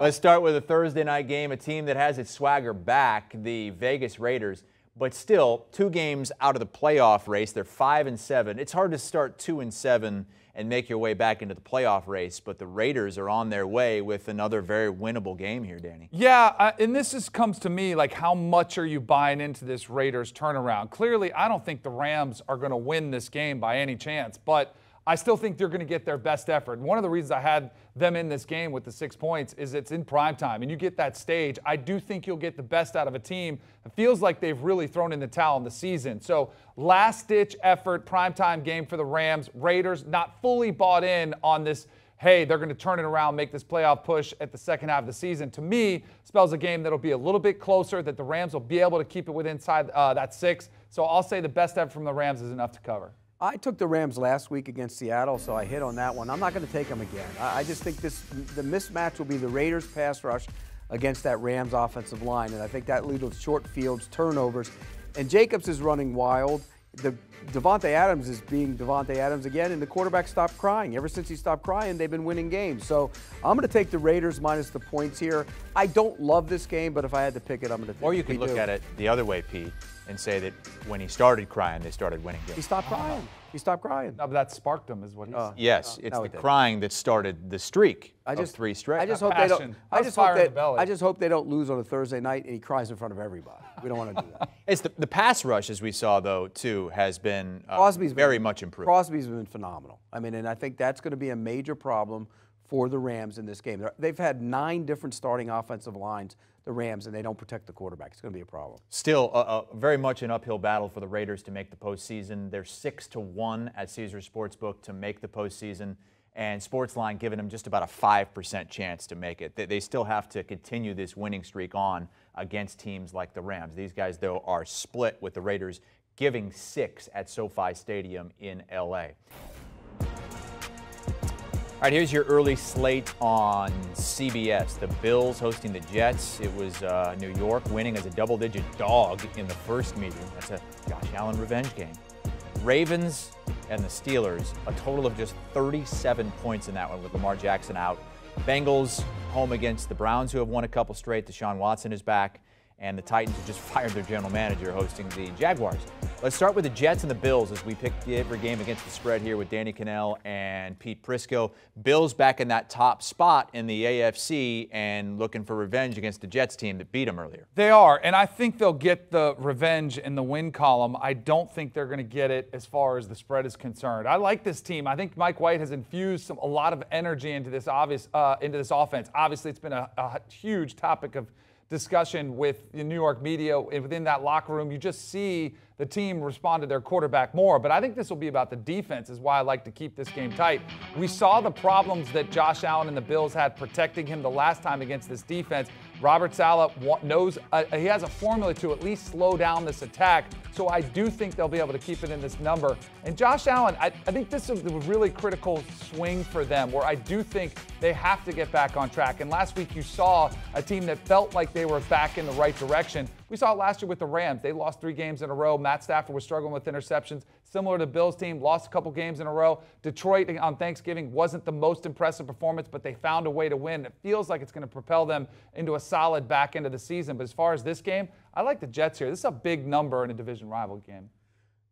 Let's start with a Thursday night game, a team that has its swagger back, the Vegas Raiders, but still 2 games out of the playoff race. They're 5-7. It's hard to start 2-7 and make your way back into the playoff race, but the Raiders are on their way with another very winnable game here, Danny. Yeah, and this comes to me like, how much are you buying into this Raiders turnaround? Clearly, I don't think the Rams are going to win this game by any chance, but I still think they're going to get their best effort. And one of the reasons I had them in this game with the 6 points is it's in prime time, and you get that stage. I do think you'll get the best out of a team. It feels like they've really thrown in the towel in the season. So last-ditch effort, primetime game for the Rams. Raiders not fully bought in on this, hey, they're going to turn it around, make this playoff push at the second half of the season. To me, spells a game that'll be a little bit closer, that the Rams will be able to keep it within that 6. So I'll say the best effort from the Rams is enough to cover. I took the Rams last week against Seattle, so I hit on that one. I'm not going to take them again. I just think the mismatch will be the Raiders' pass rush against that Rams offensive line, and I think that leads to short fields, turnovers. And Jacobs is running wild. Devontae Adams is being Devontae Adams again, and the quarterback stopped crying. Ever since he stopped crying, they've been winning games. So I'm going to take the Raiders minus the points here. I don't love this game, but if I had to pick it, I'm going to take it. Or you could look at it the other way, Pete, and say that when he started crying, they started winning games. He stopped crying. He stopped crying. No, but that sparked him, is what he said. Yes, it's the crying that started the streak of 3 straight. I just hope they don't. I just hope they don't lose on a Thursday night and he cries in front of everybody. We don't want to do that. It's the pass rush, as we saw though, too, has been very much improved. Crosby's been phenomenal. I mean, and I think that's going to be a major problem for the Rams in this game. They've had 9 different starting offensive lines, the Rams, and they don't protect the quarterback. It's going to be a problem. Still, very much an uphill battle for the Raiders to make the postseason. They're 6-1 at Caesars Sportsbook to make the postseason, and Sportsline giving them just about a 5% chance to make it. They still have to continue this winning streak on against teams like the Rams. These guys, though, are split with the Raiders giving 6 at SoFi Stadium in L.A. All right, here's your early slate on CBS. The Bills hosting the Jets. It was New York winning as a double-digit dog in the first meeting. That's a Josh Allen revenge game. Ravens and the Steelers, a total of just 37 points in that one with Lamar Jackson out. Bengals home against the Browns, who have won a couple straight. Deshaun Watson is back. And the Titans have just fired their general manager hosting the Jaguars. Let's start with the Jets and the Bills as we pick every game against the spread here with Danny Kanell and Pete Prisco. Bills back in that top spot in the AFC and looking for revenge against the Jets team that beat them earlier. They are, and I think they'll get the revenge in the win column. I don't think they're going to get it as far as the spread is concerned. I like this team. I think Mike White has infused a lot of energy into this offense. Obviously, it's been a huge topic of discussion with the New York media within that locker room. You just see the team respond to their quarterback more. But I think this will be about the defense, is why I like to keep this game tight. We saw the problems that Josh Allen and the Bills had protecting him the last time against this defense. Robert Saleh knows he has a formula to at least slow down this attack. So I do think they'll be able to keep it in this number. And Josh Allen, I think this is a really critical swing for them, where I do think they have to get back on track. And last week you saw a team that felt like they were back in the right direction. We saw it last year with the Rams. They lost 3 games in a row. Matt Stafford was struggling with interceptions. Similar to the Bills team, lost a couple games in a row. Detroit on Thanksgiving wasn't the most impressive performance, but they found a way to win. It feels like it's going to propel them into a solid back end of the season. But as far as this game, I like the Jets here. This is a big number in a division rival game.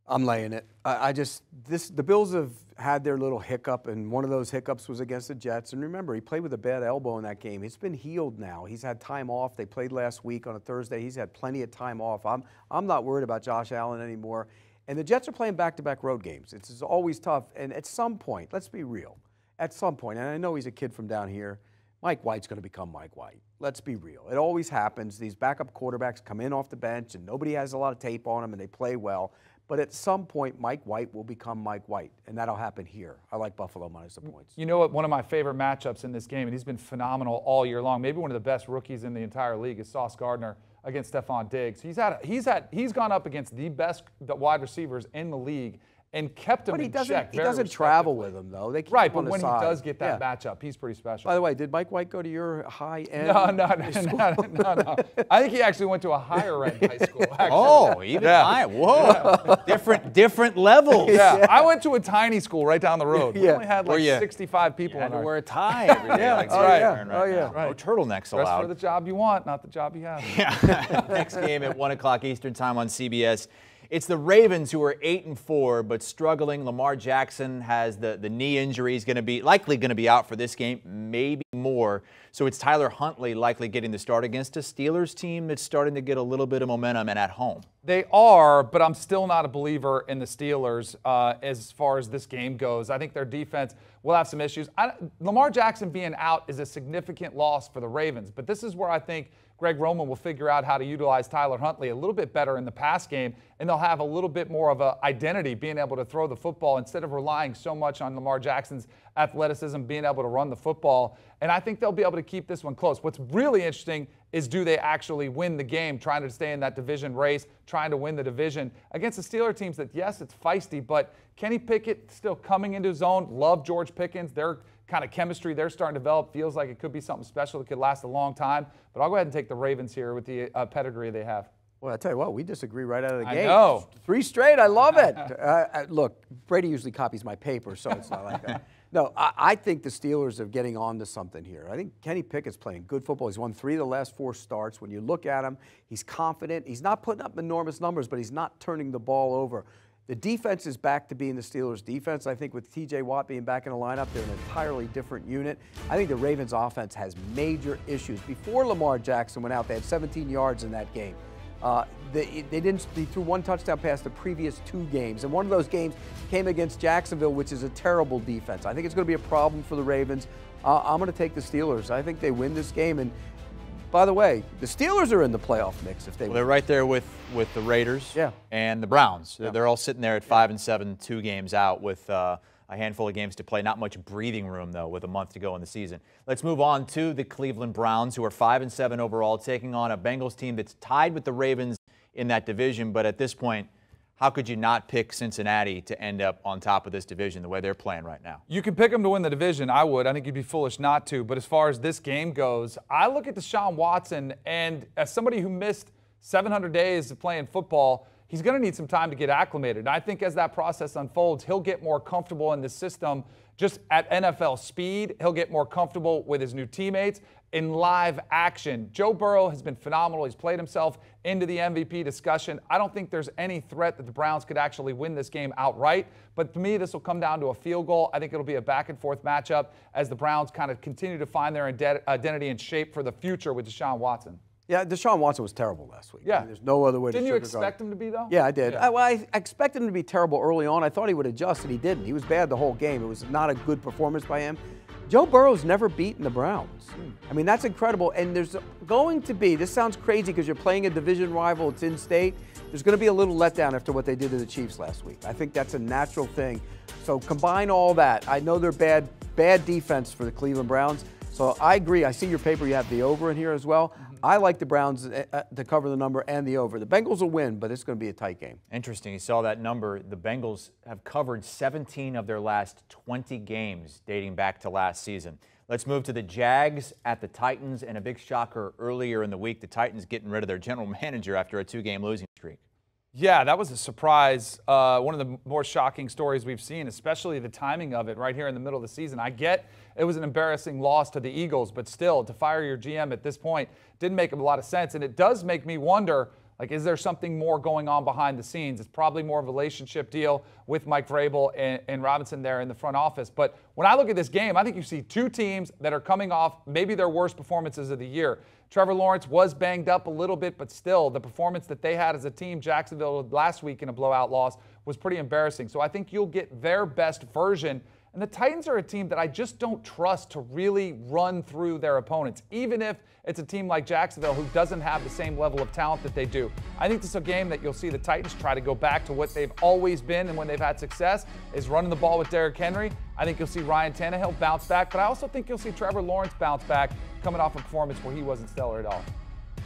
I'm laying it. The Bills have had their little hiccup, and one of those hiccups was against the Jets. And remember, he played with a bad elbow in that game. It's been healed now. He's had time off. They played last week on a Thursday. He's had plenty of time off. I'm not worried about Josh Allen anymore. And the Jets are playing back-to-back road games. It's always tough. And at some point, let's be real, at some point, and I know he's a kid from down here, Mike White's going to become Mike White. Let's be real. It always happens. These backup quarterbacks come in off the bench, and nobody has a lot of tape on them, and they play well. But at some point, Mike White will become Mike White, and that'll happen here. I like Buffalo minus the points. You know what? One of my favorite matchups in this game, and he's been phenomenal all year long, maybe one of the best rookies in the entire league, is Sauce Gardner against Stephon Diggs. He's gone up against the best wide receivers in the league, and kept him But he in doesn't. check. He very doesn't travel respectively. with him though. They keep Right, him on but the when side. he does get that Yeah. matchup, he's pretty special. By the way, did Mike White go to your high end? No. I think he actually went to a higher end high school. Actually. Oh, even high. Whoa. Different levels. Yeah, I went to a tiny school right down the road. We Yeah. only had Where like you 65 people had in to our. wear a tie every day. Yeah, like that's Zach right. Aaron Oh, yeah. now. No turtlenecks Dress allowed. for the job you want, not the job you have. Yeah. Next game at 1 o'clock Eastern time on CBS. It's the Ravens who are 8-4, but struggling. Lamar Jackson has the knee injury. He's likely going to be out for this game, maybe more. So it's Tyler Huntley likely getting the start against a Steelers team that's starting to get a little bit of momentum and at home. They are, but I'm still not a believer in the Steelers as far as this game goes. I think their defense will have some issues. Lamar Jackson being out is a significant loss for the Ravens, but this is where I think Greg Roman will figure out how to utilize Tyler Huntley a little bit better in the pass game, and they'll have a little bit more of an identity being able to throw the football instead of relying so much on Lamar Jackson's athleticism, being able to run the football. And I think they'll be able to keep this one close. What's really interesting is do they actually win the game, trying to stay in that division race, trying to win the division against the Steelers teams that, yes, it's feisty, but Kenny Pickett still coming into his own. Love George Pickens. Their kind of chemistry they're starting to develop feels like it could be something special that could last a long time. But I'll go ahead and take the Ravens here with the pedigree they have. Well, I tell you what, we disagree right out of the gate. I know. 3 straight, I love it. Look, Brady usually copies my paper, so it's not like that. No, I think the Steelers are getting on to something here. I think Kenny Pickett's playing good football. He's won 3 of the last 4 starts. When you look at him, he's confident. He's not putting up enormous numbers, but he's not turning the ball over. The defense is back to being the Steelers' defense. I think with T.J. Watt being back in the lineup, they're an entirely different unit. I think the Ravens' offense has major issues. Before Lamar Jackson went out, they had 17 yards in that game. They threw 1 touchdown pass the previous 2 games, and one of those games came against Jacksonville, which is a terrible defense. I think it's going to be a problem for the Ravens. I'm going to take the Steelers. I think they win this game. And by the way, the Steelers are in the playoff mix if they win. They're right there with the Raiders and the Browns. Yeah. They're all sitting there at 5-7, 2 games out with a handful of games to play. Not much breathing room, though, with a month to go in the season. Let's move on to the Cleveland Browns, who are 5-7 overall, taking on a Bengals team that's tied with the Ravens in that division. But at this point, how could you not pick Cincinnati to end up on top of this division the way they're playing right now? You can pick them to win the division. I would. I think you'd be foolish not to. But as far as this game goes, I look at Deshaun Watson, and as somebody who missed 700 days of playing football, he's going to need some time to get acclimated. And I think as that process unfolds, he'll get more comfortable in the system just at NFL speed. He'll get more comfortable with his new teammates in live action. Joe Burrow has been phenomenal. He's played himself into the MVP discussion. I don't think there's any threat that the Browns could actually win this game outright. But to me, this will come down to a field goal. I think it'll be a back-and-forth matchup as the Browns kind of continue to find their identity and shape for the future with Deshaun Watson. Yeah, Deshaun Watson was terrible last week. Yeah. I mean, there's no other way to sugarcoat it. Didn't you expect him to be, though? Yeah, I did. Yeah. I expected him to be terrible early on. I thought he would adjust, and he didn't. He was bad the whole game. It was not a good performance by him. Joe Burrow's never beaten the Browns. I mean, that's incredible. And there's going to be, this sounds crazy because you're playing a division rival, it's in state. There's going to be a little letdown after what they did to the Chiefs last week. I think that's a natural thing. So combine all that. I know they're bad defense for the Cleveland Browns. So I agree. I see your paper. You have the over in here as well. I like the Browns to cover the number and the over. The Bengals will win, but it's going to be a tight game. Interesting. You saw that number. The Bengals have covered 17 of their last 20 games dating back to last season. Let's move to the Jags at the Titans, and a big shocker earlier in the week, the Titans getting rid of their general manager after a 2-game losing streak. Yeah, that was a surprise. One of the more shocking stories we've seen, especially the timing of it right here in the middle of the season. I get it was an embarrassing loss to the Eagles, but still, to fire your GM at this point didn't make a lot of sense. And it does make me wonder, like, is there something more going on behind the scenes? It's probably more of a relationship deal with Mike Vrabel and Robinson there in the front office. But when I look at this game, I think you see 2 teams that are coming off maybe their worst performances of the year. Trevor Lawrence was banged up a little bit, but still, the performance that they had as a team, Jacksonville last week in a blowout loss, was pretty embarrassing. So I think you'll get their best version. And the Titans are a team that I just don't trust to really run through their opponents, even if it's a team like Jacksonville who doesn't have the same level of talent that they do. I think this is a game that you'll see the Titans try to go back to what they've always been, and when they've had success is running the ball with Derrick Henry. I think you'll see Ryan Tannehill bounce back, but I also think you'll see Trevor Lawrence bounce back coming off a performance where he wasn't stellar at all.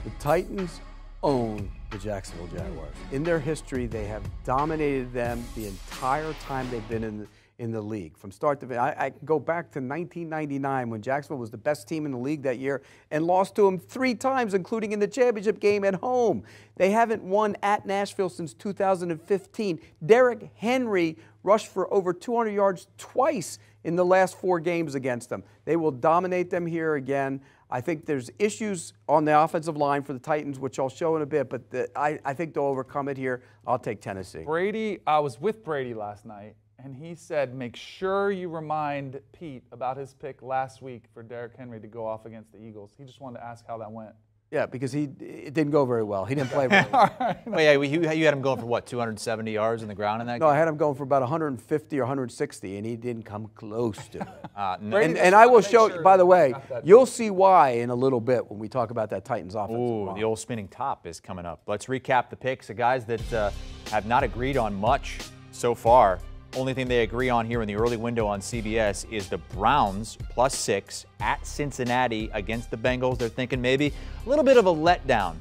The Titans own the Jacksonville Jaguars. In their history, they have dominated them the entire time they've been in the league. From start to finish. I can go back to 1999 when Jacksonville was the best team in the league that year and lost to them 3 times, including in the championship game at home. They haven't won at Nashville since 2015. Derrick Henry rushed for over 200 yards twice in the last 4 games against them. They will dominate them here again. I think there's issues on the offensive line for the Titans, which I'll show in a bit, but I think they'll overcome it here. I'll take Tennessee. Brady, I was with Brady last night, and he said, make sure you remind Pete about his pick last week for Derrick Henry to go off against the Eagles. He just wanted to ask how that went. Yeah, because it didn't go very well. He didn't play very well. Well, yeah, you had him going for what, 270 yards on the ground in that game? No, I had him going for about 150 or 160, and he didn't come close to it. And I will show you, by the way, you'll see why in a little bit when we talk about that Titans offense. Ooh, the old spinning top is coming up. Let's recap the picks. The guys that have not agreed on much so far. Only thing they agree on here in the early window on CBS is the Browns +6 at Cincinnati against the Bengals. They're thinking maybe a little bit of a letdown.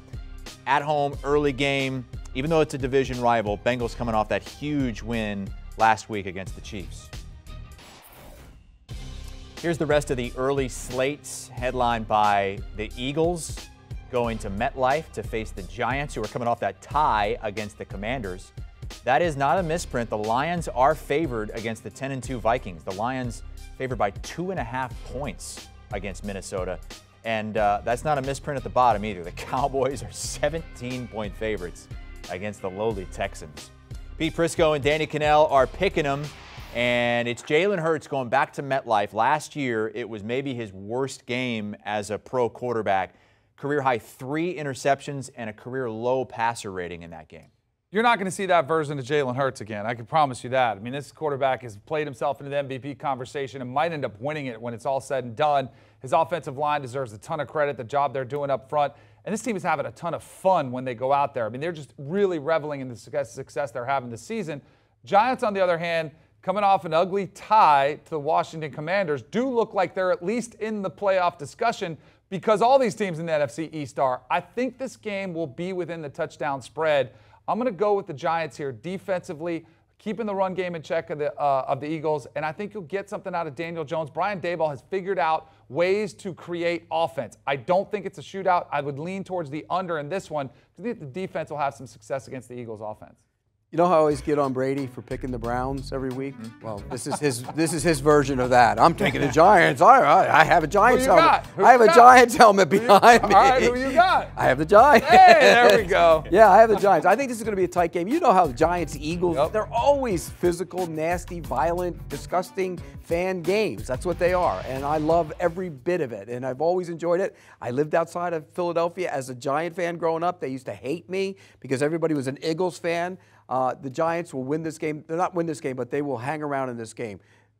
At home, early game, even though it's a division rival, Bengals coming off that huge win last week against the Chiefs. Here's the rest of the early slates, headlined by the Eagles going to MetLife to face the Giants, who are coming off that tie against the Commanders. That is not a misprint. The Lions are favored against the 10-2 Vikings. The Lions favored by 2.5 points against Minnesota. And that's not a misprint at the bottom either. The Cowboys are 17-point favorites against the lowly Texans. Pete Prisco and Danny Kanell are picking them. And it's Jalen Hurts going back to MetLife. Last year, it was maybe his worst game as a pro quarterback. Career-high 3 interceptions and a career-low passer rating in that game. You're not going to see that version of Jalen Hurts again. I can promise you that. I mean, this quarterback has played himself into the MVP conversation and might end up winning it when it's all said and done. His offensive line deserves a ton of credit, the job they're doing up front. And this team is having a ton of fun when they go out there. I mean, they're just really reveling in the success they're having this season. Giants, on the other hand, coming off an ugly tie to the Washington Commanders, do look like they're at least in the playoff discussion because all these teams in the NFC East are. I think this game will be within the touchdown spread. I'm going to go with the Giants here defensively, keeping the run game in check of the Eagles, and I think you'll get something out of Daniel Jones. Brian Daboll has figured out ways to create offense. I don't think it's a shootout. I would lean towards the under in this one because I think the defense will have some success against the Eagles' offense. You know how I always get on Brady for picking the Browns every week? Well, this is his version of that. I'm taking the Giants. I have a Giants helmet. I have a Giants helmet behind me. All right, who you got? I have the Giants. Hey, there we go. Yeah, I have the Giants. I think this is going to be a tight game. You know how the Giants, Eagles, they're always physical, nasty, violent, disgusting fan games. That's what they are, and I love every bit of it, and I've always enjoyed it. I lived outside of Philadelphia as a Giant fan growing up. They used to hate me because everybody was an Eagles fan. The Giants will win this game. They'll not win this game, but they will hang around in this game.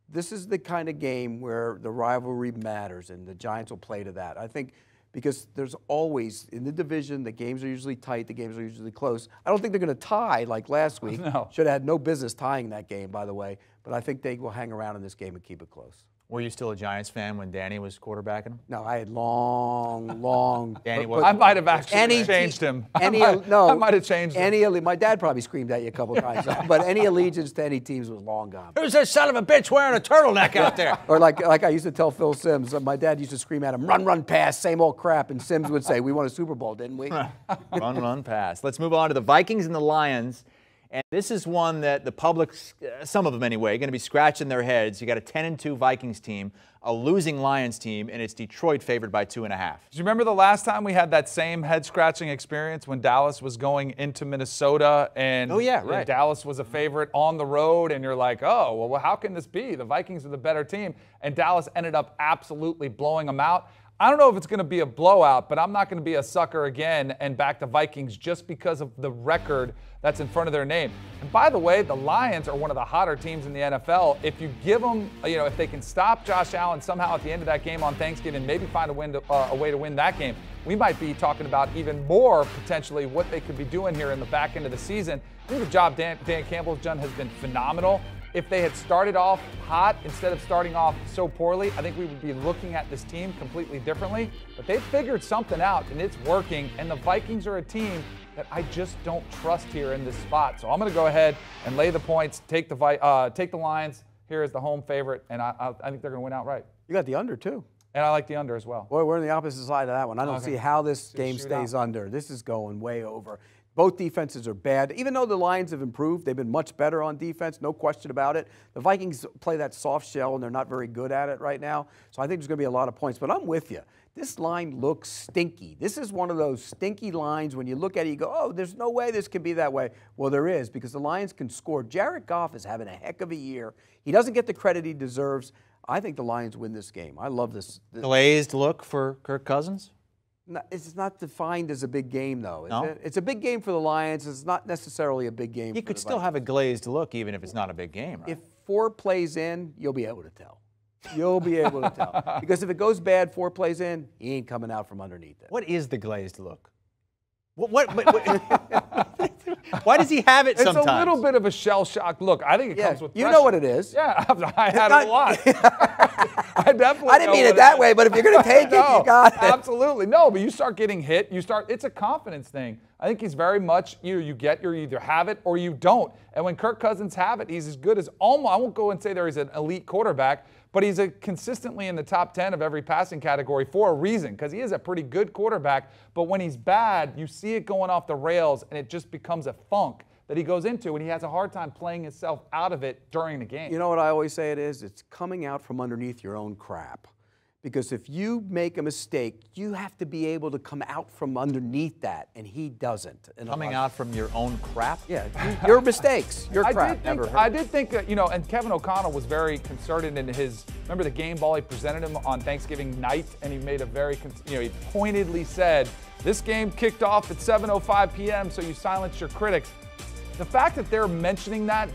This is the kind of game where the rivalry matters, and the Giants will play to that. I think because there's always, in the division, the games are usually tight, the games are usually close. I don't think they're going to tie like last week. No. Should have had no business tying that game, by the way. But I think they will hang around in this game and keep it close. Were you still a Giants fan when Danny was quarterbacking him? No, I had long. Danny I might have actually changed him. I might have changed him. My dad probably screamed at you a couple times, but any allegiance to any teams was long gone. Who's this son of a bitch wearing a turtleneck out there? Or like I used to tell Phil Simms, my dad used to scream at him, run, pass, same old crap, and Simms would say, we won a Super Bowl, didn't we? Run, pass. Let's move on to the Vikings and the Lions. And this is one that the public, some of them anyway, are going to be scratching their heads. You got a 10-2 Vikings team, a losing Lions team, and it's Detroit favored by 2.5. Do you remember the last time we had that same head-scratching experience when Dallas was going into Minnesota and Dallas was a favorite on the road, and you're like, oh, well, how can this be? The Vikings are the better team, and Dallas ended up absolutely blowing them out. I don't know if it's going to be a blowout, but I'm not going to be a sucker again and back the Vikings just because of the record that's in front of their name. And by the way, the Lions are one of the hotter teams in the NFL. If you give them, if they can stop Josh Allen somehow at the end of that game on Thanksgiving, maybe find a way to win that game, we might be talking about even more potentially what they could be doing here in the back end of the season. I think the job Dan Campbell's done has been phenomenal. if they had started off hot instead of starting off so poorly, I think we would be looking at this team completely differently. But they've figured something out, and it's working. And the Vikings are a team that I just don't trust here in this spot. So I'm going to go ahead and lay the points, take the Lions here as the home favorite, and I think they're going to win outright. You got the under, too. And I like the under as well. Boy, we're on the opposite side of that one. I don't see how this game stays under. This is going way over. Both defenses are bad. Even though the Lions have improved, they've been much better on defense, no question about it. The Vikings play that soft shell, and they're not very good at it right now. So I think there's going to be a lot of points. But I'm with you. This line looks stinky. This is one of those stinky lines when you look at it, you go, oh, there's no way this can be that way. Well, there is, because the Lions can score. Jared Goff is having a heck of a year. He doesn't get the credit he deserves. I think the Lions win this game. I love this. Glazed look for Kirk Cousins? No, it's not defined as a big game, though, is No? it? It's a big game for the Lions. It's not necessarily a big game He for could the still Vikings. have a glazed look even if it's not a big game, right? If 4 plays in, you'll be able to tell. You'll be able to tell. Because if it goes bad 4 plays in, he ain't coming out from underneath it. What is the glazed look? What why does he have it sometimes? It's a little bit of a shell-shocked look. I think it comes with pressure. You know what it is. Yeah, I had it a lot. I definitely I didn't mean it that way, but if you're going to take it, you got it. Absolutely. No, but you start getting hit, it's a confidence thing. I think he's very much, you either have it or you don't. And when Kirk Cousins have it, he's as good as almost, I won't go and say he's an elite quarterback, but he's consistently in the top 10 of every passing category for a reason, because he is a pretty good quarterback. But when he's bad, you see it going off the rails, and it just becomes a funk that he goes into, and he has a hard time playing himself out of it during the game. You know what I always say it is? It's coming out from underneath your own crap. Because if you make a mistake, you have to be able to come out from underneath that, and he doesn't. Coming out from your own crap? Yeah, your mistakes, your crap. I did think that, and Kevin O'Connell was very concerted in remember the game ball he presented him on Thanksgiving night, and he made a very, he pointedly said, this game kicked off at 7:05 p.m., so you silenced your critics. The fact that they're mentioning that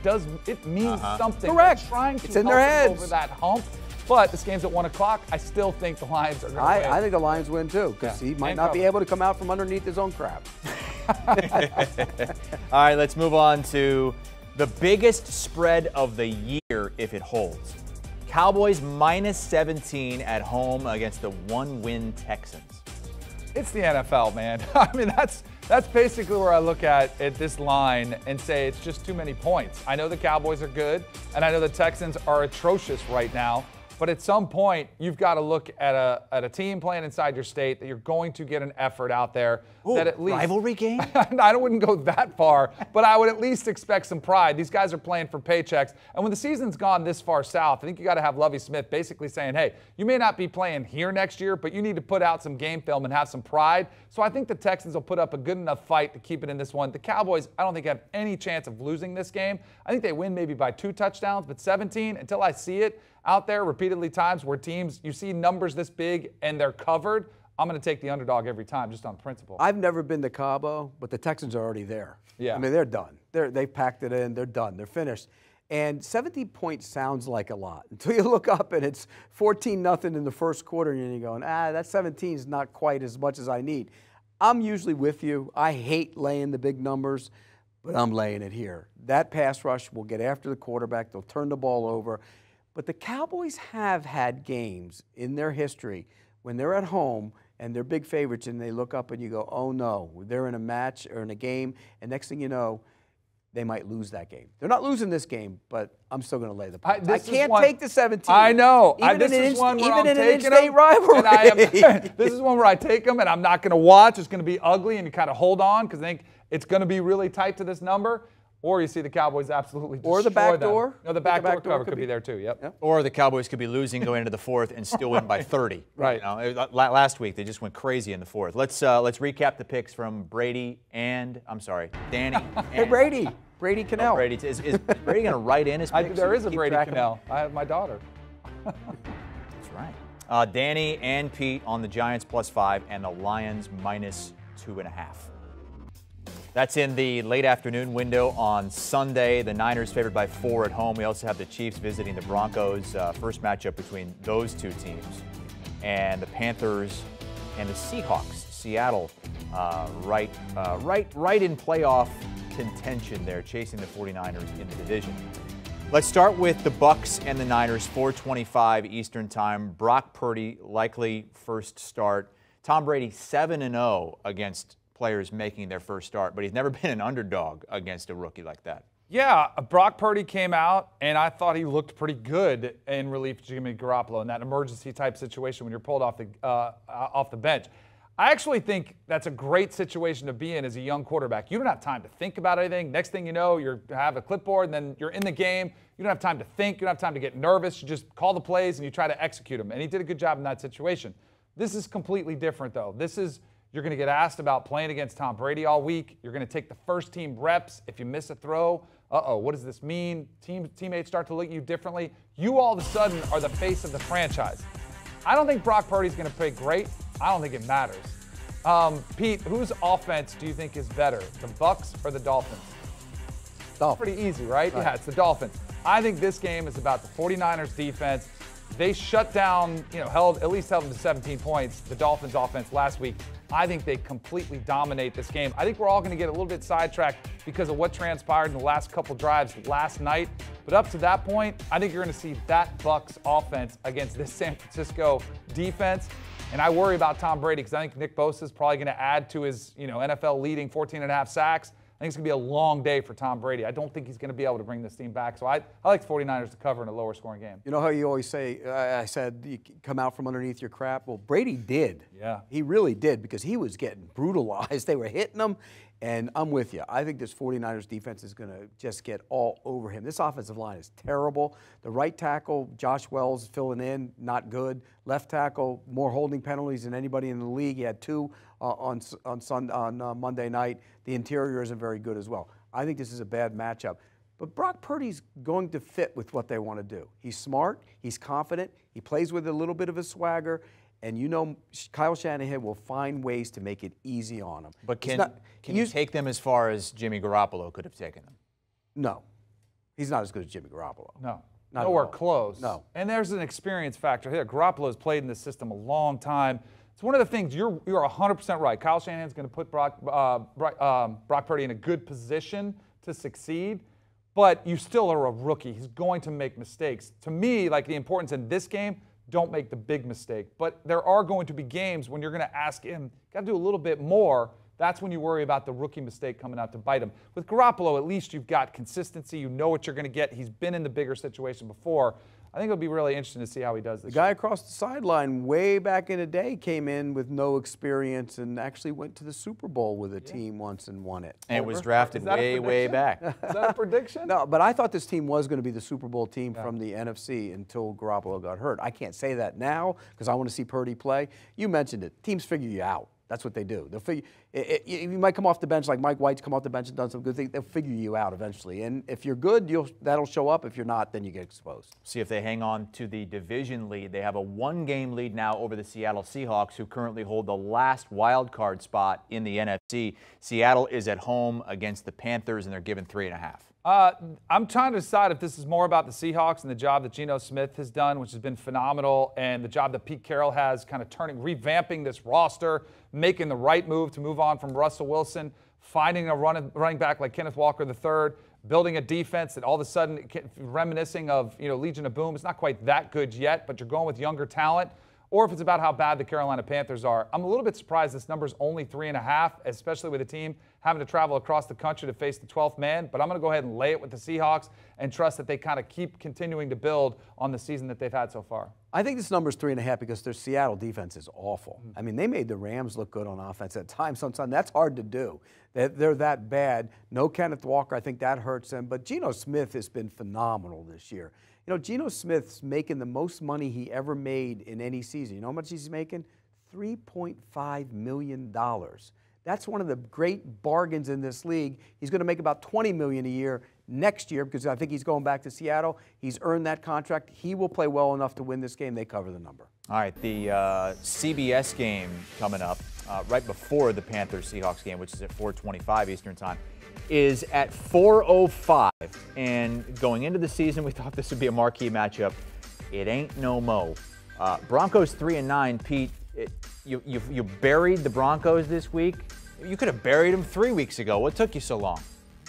means something. Correct. They're trying to it's in their help heads. them over that hump. But this game's at 1 o'clock. I still think the Lions are going to win. I think the Lions win too, because he might not be able to come out from underneath his own crap. All right, let's move on to the biggest spread of the year if it holds. Cowboys -17 at home against the 1-win Texans. It's the NFL, man. I mean, that's basically where I look at this line and say it's just too many points. I know the Cowboys are good, and I know the Texans are atrocious right now. But at some point, you've got to look at a team playing inside your state that you're going to get an effort out there. Ooh, that at least rivalry game? I wouldn't go that far, but I would at least expect some pride. These guys are playing for paychecks. And when the season's gone this far south, I think you got to have Lovie Smith basically saying, hey, you may not be playing here next year, but you need to put out some game film and have some pride. So I think the Texans will put up a good enough fight to keep it in this one. The Cowboys, I don't think have any chance of losing this game. I think they win maybe by 2 touchdowns, but 17, until I see it out there repeatedly times where teams, you see numbers this big and they're covered, I'm going to take the underdog every time just on principle. I've never been to Cabo, but the Texans are already there. Yeah. I mean, they're done. They've packed it in. They're done. They're finished. And 17 points sounds like a lot until you look up and it's 14-0 in the first quarter and you're going, that 17 is not quite as much as I need. I'm usually with you. I hate laying the big numbers, but I'm laying it here. That pass rush will get after the quarterback. They'll turn the ball over. But the Cowboys have had games in their history when they're at home and they're big favorites and they look up and you go, oh no, they're in a match or in a game, and next thing you know, they might lose that game. They're not losing this game, but I'm still going to lay the points. I can't take the 17. I know. Even in an in-state rivalry. This is one where I take them and I'm not going to watch. It's going to be ugly and you kind of hold on because I think it's going to be really tight to this number. Or you see the Cowboys absolutely destroy or the back them. door. No, the back door cover could be there too. Yep. Or the Cowboys could be losing going into the fourth and still win by 30. Right. Last week they just went crazy in the fourth. Let's recap the picks from Danny. Hey, Brady Kanell. Oh, Brady. Is Brady going to write in his picks? There is a Brady Kanell. I have my daughter. That's right. Danny and Pete on the Giants +5 and the Lions -2.5. That's in the late afternoon window on Sunday. The Niners favored by 4 at home. We also have the Chiefs visiting the Broncos. First matchup between those two teams. And the Panthers and the Seahawks. Seattle right in playoff contention there, chasing the 49ers in the division. Let's start with the Bucs and the Niners, 4:25 Eastern Time. Brock Purdy, likely first start. Tom Brady, 7-0 against players making their first start, but he's never been an underdog against a rookie like that. Yeah, Brock Purdy came out, and I thought he looked pretty good in relief to Jimmy Garoppolo in that emergency-type situation when you're pulled off the bench. I actually think that's a great situation to be in as a young quarterback. You don't have time to think about anything. Next thing you know, you have a clipboard, and then you're in the game. You don't have time to think. You don't have time to get nervous. You just call the plays, and you try to execute them. And he did a good job in that situation. This is completely different, though. You're going to get asked about playing against Tom Brady all week. You're going to take the first team reps. If you miss a throw, what does this mean? Teammates start to look at you differently. You all of a sudden are the face of the franchise. I don't think Brock Purdy's going to play great. I don't think it matters. Pete, whose offense do you think is better, the Bucs or the Dolphins? Dolphins. Pretty easy, right? Yeah, it's the Dolphins. I think this game is about the 49ers defense. They shut down, at least held them to 17 points, the Dolphins offense last week. I think they completely dominate this game. I think we're all going to get a little bit sidetracked because of what transpired in the last couple drives last night. But up to that point, I think you're going to see that Bucs offense against this San Francisco defense. And I worry about Tom Brady because I think Nick Bosa is probably going to add to his, NFL leading 14.5 sacks. I think it's going to be a long day for Tom Brady. I don't think he's going to be able to bring this team back. So I like the 49ers to cover in a lower scoring game. You know how you always say, I said, you come out from underneath your crap? Well, Brady did. Yeah. He really did because he was getting brutalized. They were hitting him, and I'm with you. I think this 49ers defense is going to just get all over him. This offensive line is terrible. The right tackle, Josh Wells, filling in, not good. Left tackle, more holding penalties than anybody in the league. He had 2 on Monday night. The interior isn't very good as well. I think this is a bad matchup. But Brock Purdy's going to fit with what they want to do. He's smart. He's confident. He plays with a little bit of a swagger. And Kyle Shanahan will find ways to make it easy on him. But can you take them as far as Jimmy Garoppolo could have taken them? No. He's not as good as Jimmy Garoppolo. No. Not Nowhere close. No. And there's an experience factor here. Garoppolo's played in this system a long time. It's one of the things, you're 100% right. Kyle Shanahan's going to put Brock Purdy in a good position to succeed, but you still are a rookie. He's going to make mistakes. To me, the importance in this game, don't make the big mistake. But there are going to be games when you're going to ask him, got to do a little bit more. That's when you worry about the rookie mistake coming out to bite him. With Garoppolo, at least you've got consistency. You know what you're going to get. He's been in the bigger situation before. I think it'll be really interesting to see how he does this. The guy across the sideline way back in the day came in with no experience and actually went to the Super Bowl with a team once and won it. And was drafted way back. Is that a prediction? No, but I thought this team was going to be the Super Bowl team from the NFC until Garoppolo got hurt. I can't say that now because I want to see Purdy play. You mentioned it. Teams figure you out. That's what they do. They'll figure. You might come off the bench like Mike White's come off the bench and done some good things. They'll figure you out eventually. And if you're good, that'll show up. If you're not, then you get exposed. See if they hang on to the division lead. They have a 1-game lead now over the Seattle Seahawks, who currently hold the last wild card spot in the NFC. Seattle is at home against the Panthers, and they're given 3.5. I'm trying to decide if this is more about the Seahawks and the job that Geno Smith has done, which has been phenomenal, and the job that Pete Carroll has kind of revamping this roster, making the right move to move on from Russell Wilson, finding a running back like Kenneth Walker III, building a defense that all of a sudden, reminiscing of Legion of Boom, it's not quite that good yet, but you're going with younger talent. Or if it's about how bad the Carolina Panthers are. I'm a little bit surprised this number's only 3.5, especially with a team having to travel across the country to face the 12th man. But I'm going to go ahead and lay it with the Seahawks and trust that they kind of keep continuing to build on the season that they've had so far. I think this number's 3.5 because their Seattle defense is awful. I mean, they made the Rams look good on offense at times. Sometimes that's hard to do. They're that bad. No Kenneth Walker. I think that hurts them. But Geno Smith has been phenomenal this year. Geno Smith's making the most money he ever made in any season. You know how much he's making? $3.5 million. That's one of the great bargains in this league. He's going to make about $20 million a year next year because I think he's going back to Seattle. He's earned that contract. He will play well enough to win this game. They cover the number. All right, the CBS game coming up right before the Panthers-Seahawks game, which is at 4:25 Eastern Time, is at 4:05. And going into the season, we thought this would be a marquee matchup. It ain't no mo. Broncos 3-9. Pete, you buried the Broncos this week. You could have buried them 3 weeks ago. What took you so long?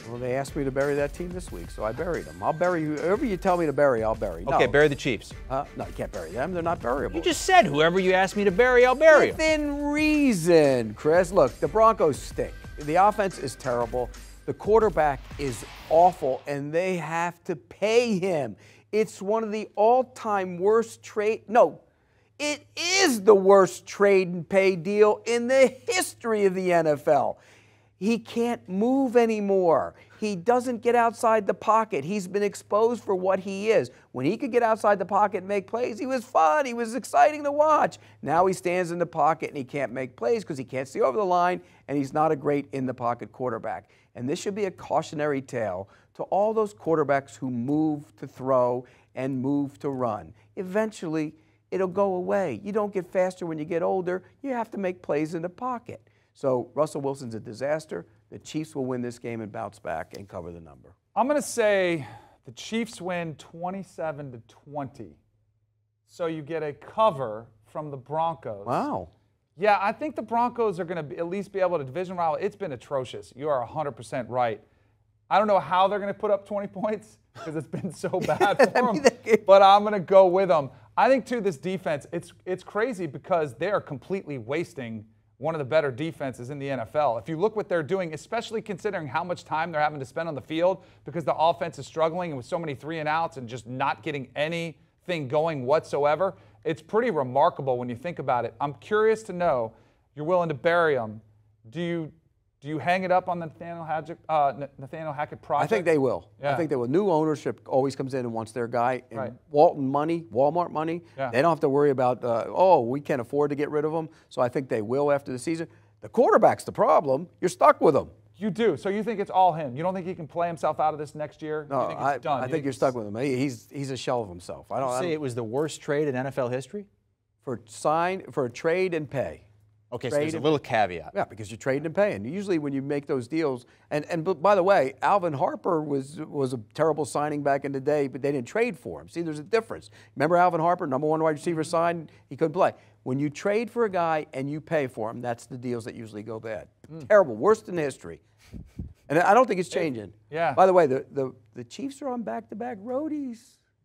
Well, they asked me to bury that team this week, so I buried them. I'll bury whoever you tell me to bury, I'll bury. Okay, no. bury the Chiefs. No, you can't bury them. They're not buriable. You just said whoever you asked me to bury, I'll bury them. Within reason, Chris. Look, the Broncos stink. The offense is terrible. The quarterback is awful, and they have to pay him. It's one of the all-time worst trade. No, it is the worst trade and pay deal in the history of the NFL. He can't move anymore. He doesn't get outside the pocket. He's been exposed for what he is. When he could get outside the pocket and make plays, he was fun. He was exciting to watch. Now he stands in the pocket and he can't make plays because he can't see over the line, and he's not a great in-the-pocket quarterback. And this should be a cautionary tale to all those quarterbacks who move to throw and move to run. Eventually, it'll go away. You don't get faster when you get older. You have to make plays in the pocket. So Russell Wilson's a disaster. The Chiefs will win this game and bounce back and cover the number. I'm going to say the Chiefs win 27-20. So you get a cover from the Broncos. Wow. Yeah, I think the Broncos are going to at least be able to division rival. It's been atrocious. You are 100% right. I don't know how they're going to put up 20 points because it's been so bad for them, but I'm going to go with them. I think, too, this defense, it's crazy because they are completely wasting one of the better defenses in the NFL. If you look what they're doing, especially considering how much time they're having to spend on the field because the offense is struggling and with so many 3-and-outs and just not getting anything going whatsoever, it's pretty remarkable when you think about it. I'm curious to know, you're willing to bury them. Do you hang it up on the Nathaniel Hackett project? I think they will. Yeah. I think they will. New ownership always comes in and wants their guy. And right. Walmart money, yeah. They don't have to worry about, we can't afford to get rid of them. So I think they will after the season. The quarterback's the problem. You're stuck with him. You do. So you think it's all him. You don't think he can play himself out of this next year? No, you think it's done? I think you're stuck with him. He's a shell of himself. I don't say it was the worst trade in NFL history? For a trade and pay. Okay, so there's a little caveat. Yeah, because you're trading and paying. Usually when you make those deals, and by the way, Alvin Harper was a terrible signing back in the day, but they didn't trade for him. See, there's a difference. Remember Alvin Harper, number 1 wide receiver signed, he couldn't play. When you trade for a guy and you pay for him, that's the deals that usually go bad. Terrible, worst in history. And I don't think it's changing. Yeah. By the way, the Chiefs are on back-to-back roadies.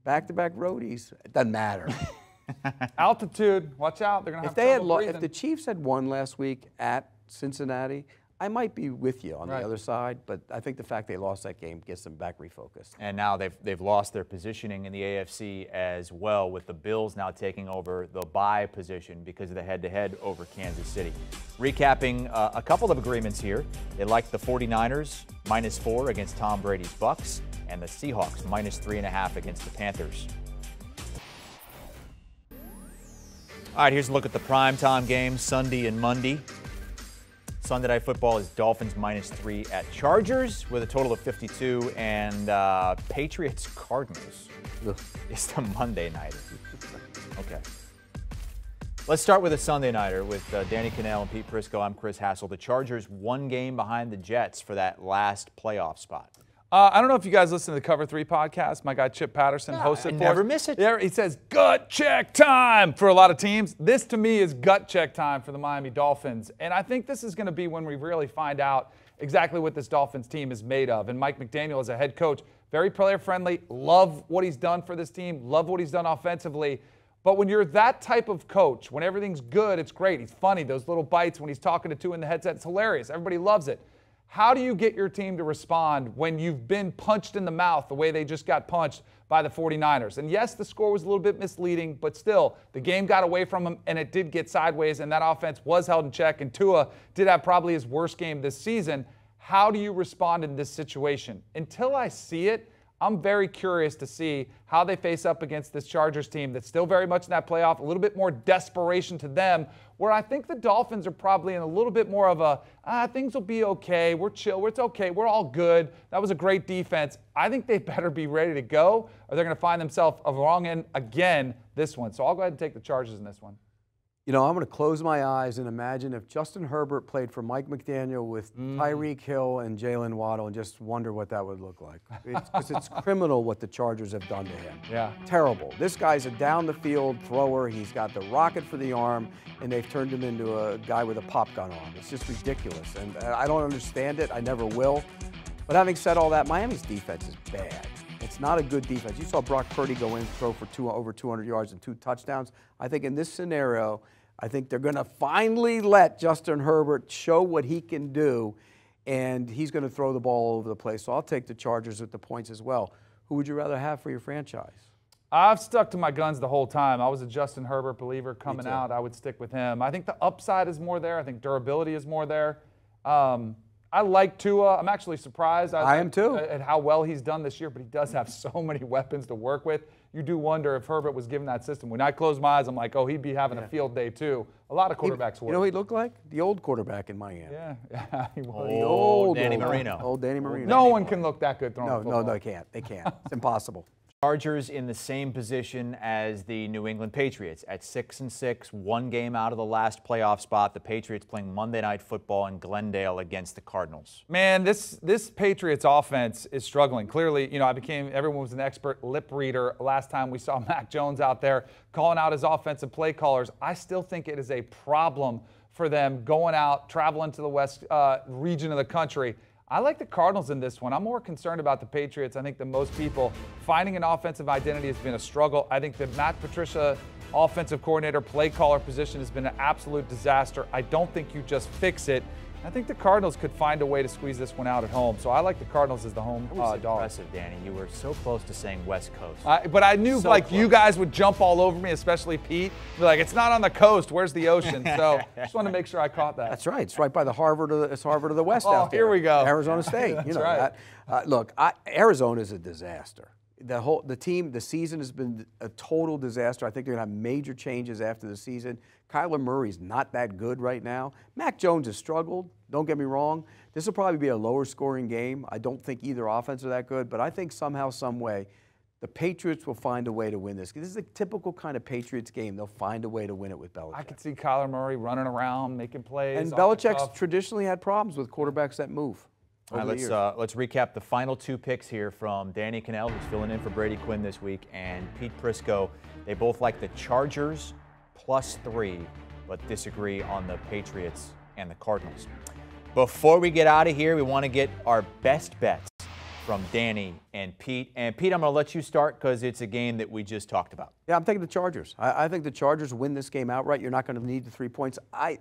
Back-to-back roadies. It doesn't matter. Altitude, watch out. They're going to have trouble breathing. If the Chiefs had won last week at Cincinnati, I might be with you on the other side, but I think the fact they lost that game gets them back refocused. And now they've lost their positioning in the AFC as well, with the Bills now taking over the bye position because of the head-to-head over Kansas City. Recapping a couple of agreements here. They like the 49ers -4 against Tom Brady's Bucks, and the Seahawks -3.5 against the Panthers. All right, here's a look at the primetime games, Sunday and Monday. Sunday Night Football is Dolphins -3 at Chargers with a total of 52, and Patriots Cardinals is the Monday nighter. Okay. Let's start with a Sunday nighter with Danny Kanell and Pete Prisco. I'm Chris Hassel. The Chargers 1 game behind the Jets for that last playoff spot. I don't know if you guys listen to the Cover 3 podcast. My guy Chip Patterson hosts it for us. Never miss it. There, he says, gut check time for a lot of teams. This, to me, is gut check time for the Miami Dolphins. And I think this is going to be when we really find out exactly what this Dolphins team is made of. And Mike McDaniel, as a head coach, very player-friendly. Love what he's done for this team. Love what he's done offensively. But when you're that type of coach, when everything's good, it's great. He's funny. Those little bites when he's talking to two in the headset, it's hilarious. Everybody loves it. How do you get your team to respond when you've been punched in the mouth the way they just got punched by the 49ers? And yes, the score was a little bit misleading, but still, the game got away from them, and it did get sideways, and that offense was held in check, and Tua did have probably his worst game this season. How do you respond in this situation? Until I see it, I'm very curious to see how they face up against this Chargers team that's still very much in that playoff, a little bit more desperation to them, where I think the Dolphins are probably in a little bit more of a, things will be okay, we're chill, it's okay, we're all good. That was a great defense. I think they better be ready to go, or they're going to find themselves a wrong end again this one. So I'll go ahead and take the Chargers in this one. You know, I'm going to close my eyes and imagine if Justin Herbert played for Mike McDaniel with Tyreek Hill and Jalen Waddle, and just wonder what that would look like. Because it's criminal what the Chargers have done to him. Yeah. Terrible. This guy's a down-the-field thrower. He's got the rocket for the arm, and they've turned him into a guy with a pop gun arm. It's just ridiculous, and I don't understand it. I never will. But having said all that, Miami's defense is bad. It's not a good defense. You saw Brock Purdy go in, throw for over 200 yards and 2 touchdowns. I think in this scenario, I think they're going to finally let Justin Herbert show what he can do, and he's going to throw the ball all over the place. So I'll take the Chargers with the points as well. Who would you rather have for your franchise? I've stuck to my guns the whole time. I was a Justin Herbert believer coming out. I would stick with him. I think the upside is more there. I think durability is more there. I like Tua. I'm actually surprised. I am too. At how well he's done this year, but he does have so many weapons to work with. You do wonder if Herbert was given that system. When I close my eyes, I'm like, oh, he'd be having a field day too. A lot of quarterbacks work. You know what he looked like? The old quarterback in Miami. Yeah, he was. The old Danny Marino. Old Danny Marino. No one can look that good throwing football. No, they can't. They can't. It's impossible. Chargers in the same position as the New England Patriots at 6-6, 1 game out of the last playoff spot. The Patriots playing Monday Night Football in Glendale against the Cardinals. Man, this Patriots offense is struggling. Clearly, you know, everyone was an expert lip reader last time we saw Mac Jones out there calling out his offensive play callers. I still think it is a problem for them going out, traveling to the west region of the country. I like the Cardinals in this one. I'm more concerned about the Patriots. I think that most people finding an offensive identity has been a struggle. I think that Matt Patricia, offensive coordinator, play caller position has been an absolute disaster. I don't think you just fix it. I think the Cardinals could find a way to squeeze this one out at home. So I like the Cardinals as the home dog. Impressive, Danny. You were so close to saying West Coast. But I knew you guys would jump all over me, especially Pete. Be like, it's not on the coast. Where's the ocean? So just want to make sure I caught that. That's right. It's right by the Harvard of the West out there. Here we go. Arizona State. You know right. that. Look, Arizona is a disaster. The season has been a total disaster. I think they're going to have major changes after the season. Kyler Murray's not that good right now. Mac Jones has struggled. Don't get me wrong. This will probably be a lower scoring game. I don't think either offense are that good, but I think somehow, some way, the Patriots will find a way to win this. This is a typical kind of Patriots game. They'll find a way to win it with Belichick. I could see Kyler Murray running around, making plays. And Belichick's traditionally had problems with quarterbacks that move. All right, let's recap the final 2 picks here from Danny Kanell, who's filling in for Brady Quinn this week, and Pete Prisco. They both like the Chargers +3, but disagree on the Patriots and the Cardinals. Before we get out of here, we want to get our best bets from Danny and Pete. And Pete, I'm going to let you start because it's a game that we just talked about. Yeah, I'm taking the Chargers. I think the Chargers win this game outright. You're not going to need the 3 points.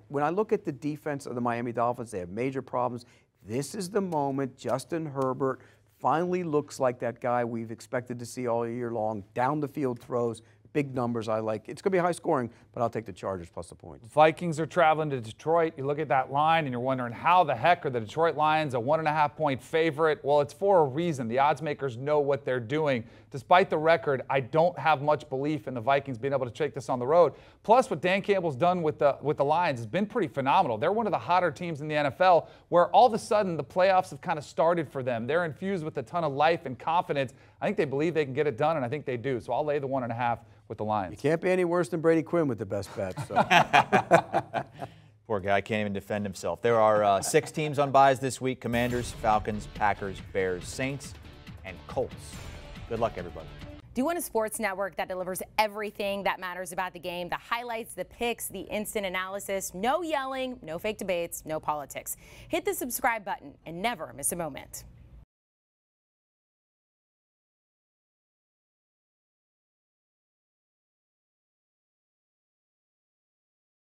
When I look at the defense of the Miami Dolphins, they have major problems. This is the moment Justin Herbert finally looks like that guy we've expected to see all year long. Down the field throws, big numbers. I like. It's going to be high scoring, but I'll take the Chargers plus the points. Vikings are traveling to Detroit. You look at that line and you're wondering how the heck are the Detroit Lions a 1.5-point favorite? Well, it's for a reason. The odds makers know what they're doing. Despite the record, I don't have much belief in the Vikings being able to take this on the road. Plus, what Dan Campbell's done with the Lions has been pretty phenomenal. They're one of the hotter teams in the NFL where all of a sudden the playoffs have kind of started for them. They're infused with a ton of life and confidence. I think they believe they can get it done, and I think they do. So I'll lay the 1.5 with the Lions. You can't be any worse than Brady Quinn with the best bets. So. Poor guy can't even defend himself. There are 6 teams on byes this week: Commanders, Falcons, Packers, Bears, Saints, and Colts. Good luck, everybody. Do you want a sports network that delivers everything that matters about the game? The highlights, the picks, the instant analysis, no yelling, no fake debates, no politics. Hit the subscribe button and never miss a moment.